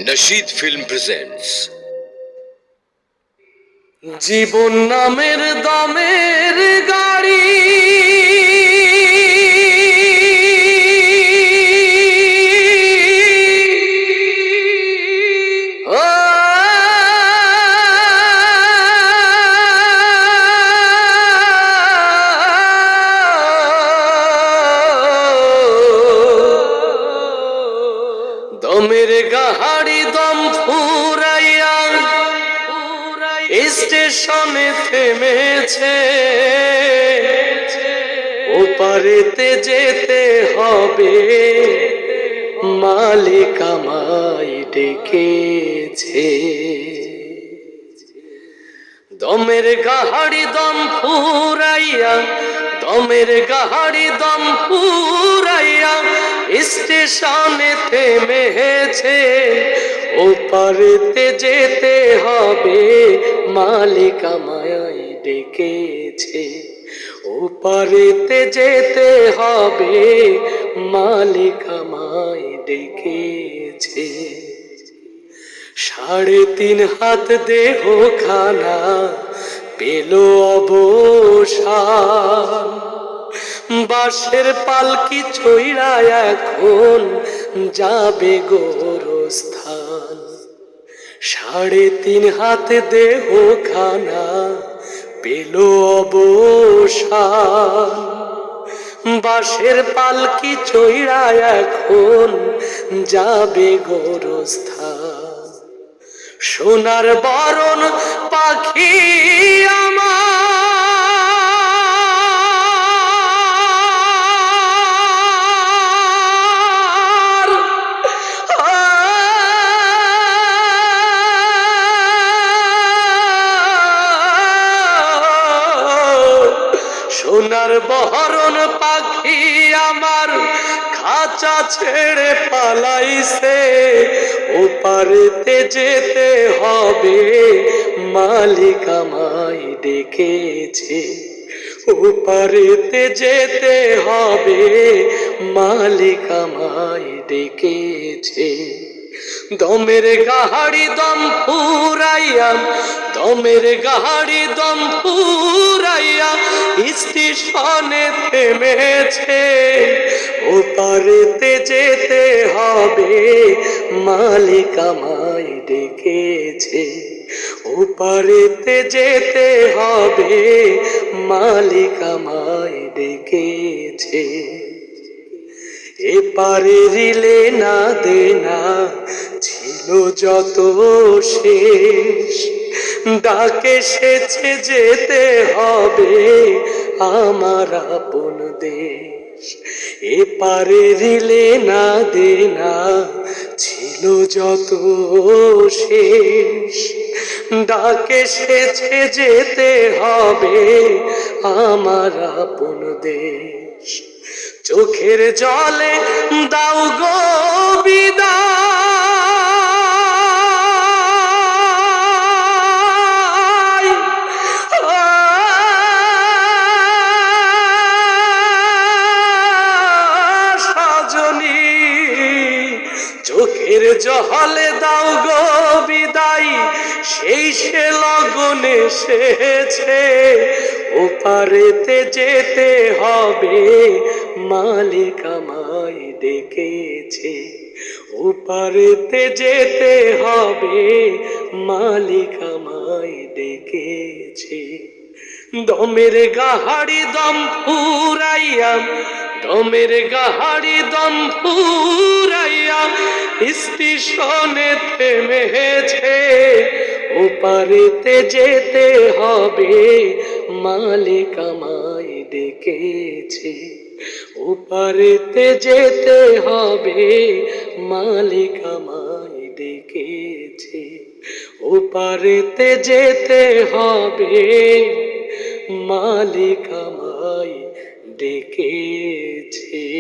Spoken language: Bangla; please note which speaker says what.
Speaker 1: নশীদ ফিল্ম প্রেজেন্টস
Speaker 2: জীবন নামের দমের গাড়ি দমের গাড়ি দম ফুরাইয়া স্টেশনে থেমেছে, ওপারেতে যেতে হবে, মালিক আমায় ডেকেছে। দমের গাড়ি দম ফুরাইয়া, দমের গাড়ি দম ফুরাইয়া স্টেশনে থেমেছে, ওপারেতে যেতে হবে, মালিক আমায় ডেকেছে। ওপারেতে যেতে হবে, মালিক আমায় ডেকেছে। 3.5 হাত দেহ খানা পেল অবসান, বাঁশের পালকি চইড়া এখন যাবে গোরস্থান। 3.5 হাত দেহ খানা পেল অবসান, বাঁশের পালকি চইড়া এখন যাবে গোরস্থান। সোনার বরণ পাখি আমার, সোনার বরণ পাখি আমার খাঁচা ছেড়ে পালাইছে, ওপারেতে যেতে হবে, মালিক আমায় ডেকেছে। ওপারেতে যেতে হবে, মালিক আমায় ডেকেছে। দমের গাড়ি দম ফুরাইয়া, দমের গাড়ি দম ফুরাইয়া স্টেশনে থেমেছে, ওপারেতে যেতে হবে, মালিক আমায় ডেকেছে। ওপারেতে যেতে হবে, মালিক আমায় ডেকেছে। এপারে রিলে না দেনা ছিল যত শেষ, ডাকে সেছে যেতে হবে আমার আপন দেশ। এপারে রিলে না দেনা ছিল যত শেষ, ডাকে সেছে যেতে হবে আমার আপন দেশ। চোখের জলে দাও গো বিদায়, সজনী চোখের জলে দাও গো বিদায়, সেই সে লগন এসেছে, ওপারেতে যেতে হবে, মালিক আমায় ডেকেছে। ওপারেতে যেতে হবে, মালিক আমায় ডেকেছে। দমের গাড়ি দম ফুরাইয়া, দমের গাড়ি দম ফুরাইয়া স্টেশনে থেমেছে, ওপারেতে যেতে হবে, মালিক আমায় ডেকেছে। ওপারেতে যেতে হবে, মালিক আমায় ডেকেছে। ওপারেতে যেতে হবে, মালিক আমায় ডেকেছে।